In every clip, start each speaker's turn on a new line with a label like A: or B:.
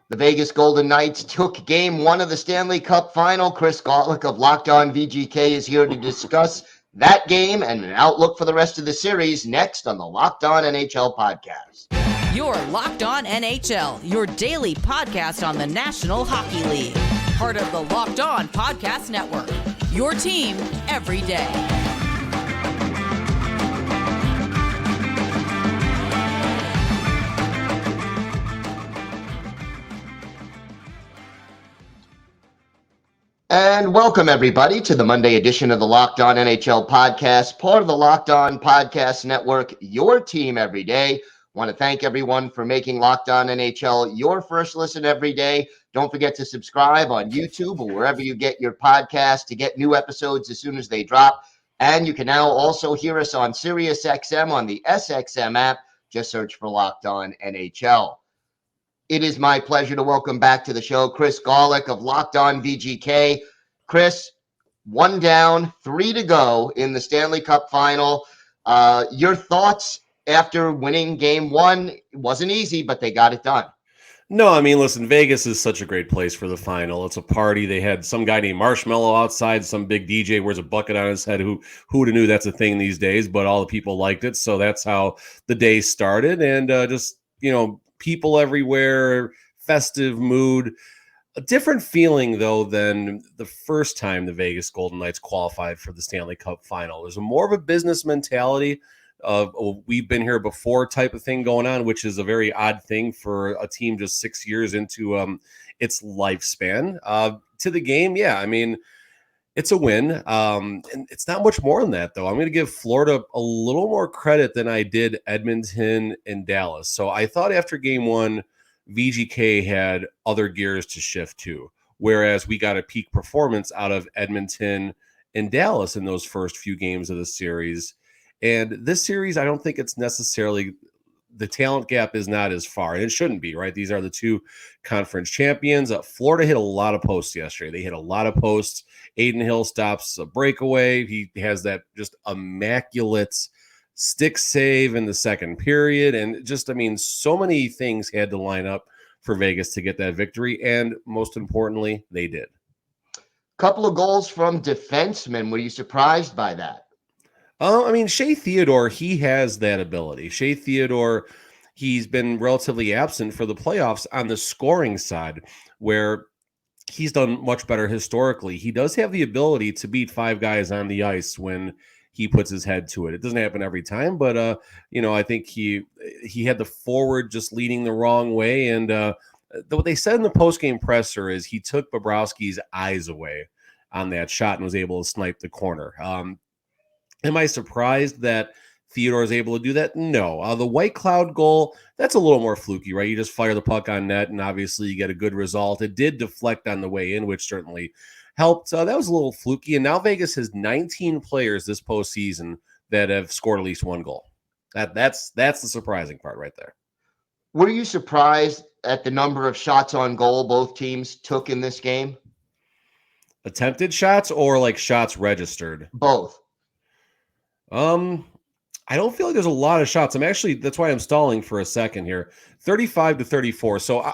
A: The Vegas Golden Knights took Game 1 of the Stanley Cup Final. Chris Gawlik of Locked On VGK is here to discuss that game and an outlook for the rest of the series next on the Locked On NHL Podcast.
B: You're Locked On NHL, your daily podcast on the National Hockey League. Part of the Locked On Podcast Network, your team every day.
A: And welcome, everybody, to the Monday edition of the Locked On NHL Podcast, part of the Locked On Podcast Network, your team every day. Want to thank everyone for making Locked On NHL your first listen every day. Don't forget to subscribe on YouTube or wherever you get your podcast to get new episodes as soon as they drop. And you can now also hear us on SiriusXM on the SXM app. Just search for Locked On NHL. It is my pleasure to welcome back to the show Chris Gawlik of Locked On VGK. Chris, 1 down, 3 to go in the Stanley Cup Final. Your thoughts after winning Game 1? It wasn't easy, but they got it done.
C: No, I mean, listen, Vegas is such a great place for the final. It's a party. They had some guy named Marshmallow outside, some big DJ wears a bucket on his head. Who would have knew that's a thing these days, but all the people liked it. So that's how the day started. And people everywhere, festive mood. A different feeling, though, than the first time the Vegas Golden Knights qualified for the Stanley Cup Final. There's more of a business mentality of we've been here before type of thing going on, which is a very odd thing for a team just 6 years into its lifespan. To the game, yeah, I mean, it's a win. And it's not much more than that, though. I'm going to give Florida a little more credit than I did Edmonton and Dallas. So I thought after Game 1, VGK had other gears to shift to, whereas we got a peak performance out of Edmonton and Dallas in those first few games of the series. And this series, I don't think it's necessarily the talent gap is not as far, and it shouldn't be, right? These are the two conference champions. Florida hit a lot of posts yesterday. They hit a lot of posts. Aiden Hill stops a breakaway. He has that just immaculate stick save in the second period. And just, I mean, so many things had to line up for Vegas to get that victory. And most importantly, they did.
A: Couple of goals from defensemen. Were you surprised by that?
C: I mean, Shay Theodore, he has that ability. Shay Theodore, he's been relatively absent for the playoffs on the scoring side, where he's done much better historically. He does have the ability to beat 5 guys on the ice when he puts his head to it. It doesn't happen every time, but I think he had the forward just leading the wrong way. And what they said in the postgame presser is he took Bobrovsky's eyes away on that shot and was able to snipe the corner. Am I surprised that Theodore is able to do that? No. The White Cloud goal, that's a little more fluky, right? You just fire the puck on net, and obviously you get a good result. It did deflect on the way in, which certainly helped. That was a little fluky, and now Vegas has 19 players this postseason that have scored at least 1 goal. That's the surprising part right there.
A: Were you surprised at the number of shots on goal both teams took in this game?
C: Attempted shots or like shots registered?
A: Both.
C: I don't feel like there's a lot of shots. That's why I'm stalling for a second here. 35-34. So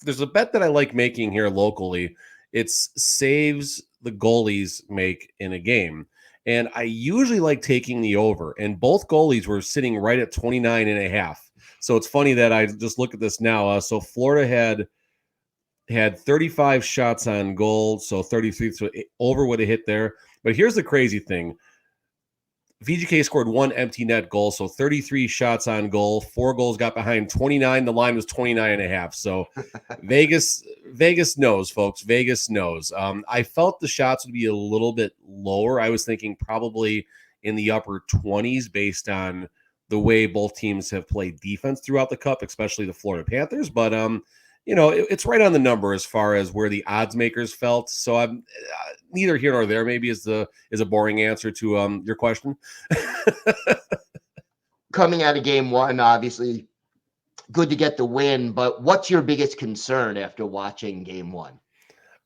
C: there's a bet that I like making here locally. It's saves the goalies make in a game. And I usually like taking the over. And both goalies were sitting right at 29.5. So it's funny that I just look at this now. So Florida had 35 shots on goal. So 33, so over would have hit there. But here's the crazy thing. VGK scored 1 empty net goal, so 33 shots on goal. 4 goals got behind 29. The line was 29.5. So Vegas knows, folks. Vegas knows. I felt the shots would be a little bit lower. I was thinking probably in the upper 20s based on the way both teams have played defense throughout the Cup, especially the Florida Panthers. But it's right on the number as far as where the odds makers felt. So I'm neither here nor there. Maybe is a boring answer to your question.
A: Coming out of Game 1, obviously good to get the win. But what's your biggest concern after watching Game 1?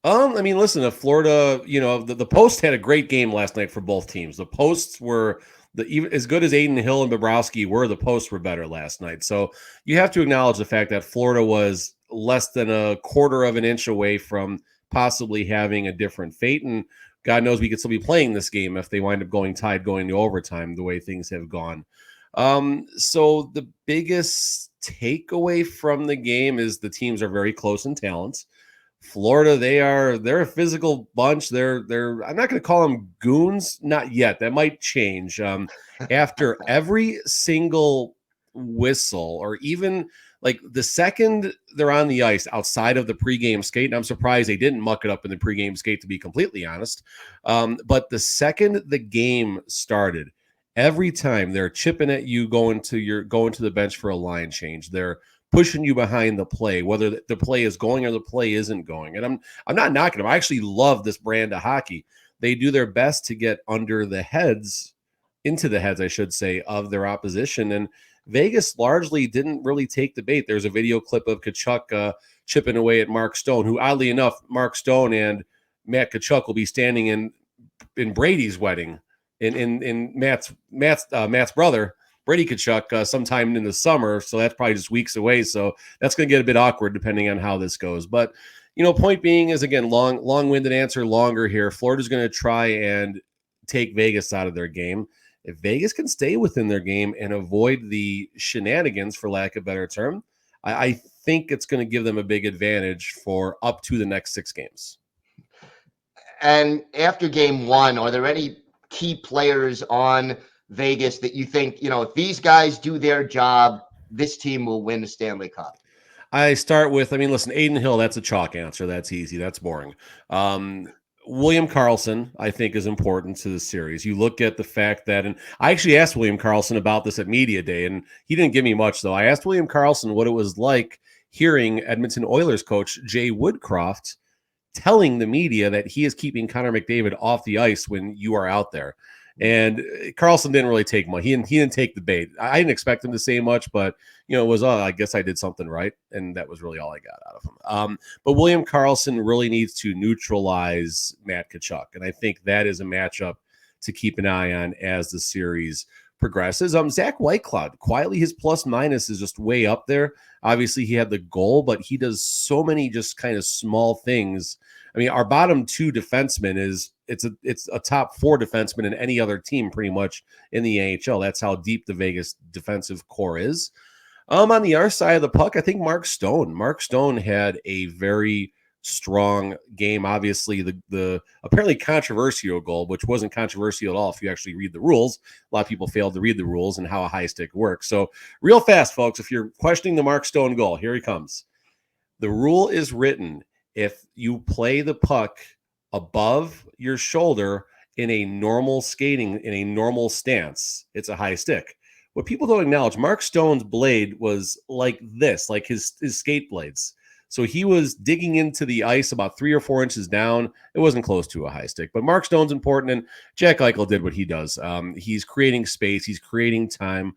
C: I mean, listen, if Florida, the Post had a great game last night for both teams. The Posts were even as good as Aiden Hill and Bobrovsky were. The Posts were better last night. So you have to acknowledge the fact that Florida was less than a quarter of an inch away from possibly having a different fate. And God knows we could still be playing this game if they wind up going tied, going to overtime, the way things have gone. So the biggest takeaway from the game is the teams are very close in talent. Florida, they're a physical bunch. They're I'm not going to call them goons, not yet. That might change. After every single whistle, or even like the second they're on the ice outside of the pregame skate, and I'm surprised they didn't muck it up in the pregame skate, to be completely honest. But the second the game started, every time they're chipping at you, going to the bench for a line change. They're pushing you behind the play, whether the play is going or the play isn't going. And I'm not knocking them. I actually love this brand of hockey. They do their best to get into the heads, I should say, of their opposition. And Vegas largely didn't really take the bait. There's a video clip of Tkachuk chipping away at Mark Stone, who, oddly enough, Mark Stone and Matt Tkachuk will be standing in Brady's wedding, in Matt's brother, Brady Tkachuk, sometime in the summer. So that's probably just weeks away. So that's going to get a bit awkward depending on how this goes. But, point being is, again, long-winded answer, longer here. Florida's going to try and take Vegas out of their game. If Vegas can stay within their game and avoid the shenanigans, for lack of a better term, I think it's going to give them a big advantage for up to the next 6 games.
A: And after game 1, are there any key players on Vegas that you think, if these guys do their job, this team will win the Stanley Cup?
C: I start with, listen, Aiden Hill, that's a chalk answer. That's easy. That's boring. William Karlsson, I think, is important to the series. You look at the fact that, and I actually asked William Karlsson about this at Media Day, and he didn't give me much, though. I asked William Karlsson what it was like hearing Edmonton Oilers coach Jay Woodcroft telling the media that he is keeping Connor McDavid off the ice when you are out there. And Karlsson didn't really take much. He didn't take the bait. I didn't expect him to say much, but it was, I guess I did something right, and that was really all I got out of him. But William Karlsson really needs to neutralize Matt Tkachuk, and I think that is a matchup to keep an eye on as the series progresses. Zach Whitecloud, quietly, his plus minus is just way up there. Obviously, he had the goal, but he does so many just kind of small things. Our bottom 2 defensemen it's a top 4 defenseman in any other team pretty much in the NHL. That's how deep the Vegas defensive core is. On the other side of the puck, I think Mark Stone had a very strong game. Obviously, the apparently controversial goal, which wasn't controversial at all if you actually read the rules. A lot of people failed to read the rules and how a high stick works. So real fast, folks, if you're questioning the Mark Stone goal, here he comes. The rule is written: if you play the puck above your shoulder in a normal stance, it's a high stick. What people don't acknowledge, Mark Stone's blade was like this, like his skate blades. So he was digging into the ice about 3 or 4 inches down. It wasn't close to a high stick, but Mark Stone's important, and Jack Eichel did what he does. He's creating space. He's creating time,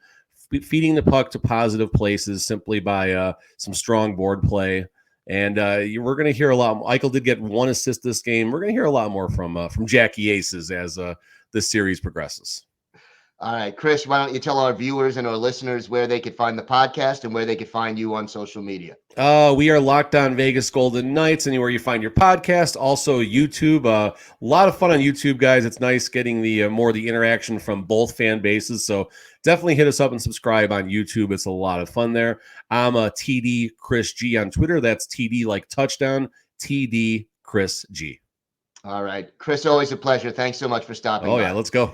C: feeding the puck to positive places simply by some strong board play. And we're going to hear a lot. Eichel did get 1 assist this game. We're going to hear a lot more from Jackie Aces as this series progresses.
A: All right, Chris, why don't you tell our viewers and our listeners where they could find the podcast and where they could find you on social media?
C: We are Locked On Vegas Golden Knights, anywhere you find your podcast. Also, YouTube. A lot of fun on YouTube, guys. It's nice getting the more the interaction from both fan bases. So definitely hit us up and subscribe on YouTube. It's a lot of fun there. I'm a TD Chris G on Twitter. That's TD like touchdown, TD Chris G.
A: All right, Chris, always a pleasure. Thanks so much for stopping by.
C: Yeah, let's go.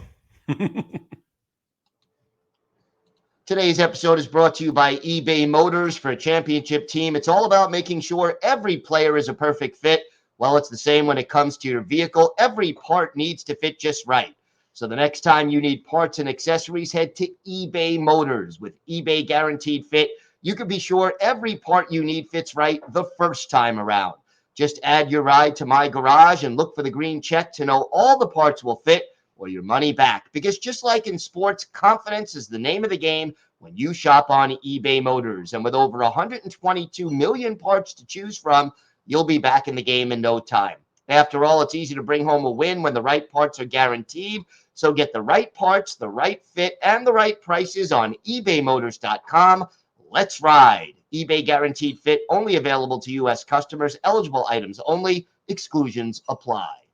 A: Today's episode is brought to you by eBay Motors. For a championship team, it's all about making sure every player is a perfect fit. Well, it's the same when it comes to your vehicle. Every part needs to fit just right. So the next time you need parts and accessories, head to eBay Motors. With eBay Guaranteed Fit, you can be sure every part you need fits right the first time around. Just add your ride to My Garage and look for the green check to know all the parts will fit or your money back. Because just like in sports, confidence is the name of the game when you shop on eBay Motors. And with over 122 million parts to choose from, you'll be back in the game in no time. After all, it's easy to bring home a win when the right parts are guaranteed. So get the right parts, the right fit, and the right prices on ebaymotors.com. Let's ride. eBay guaranteed fit, only available to U.S. customers, eligible items only, exclusions apply.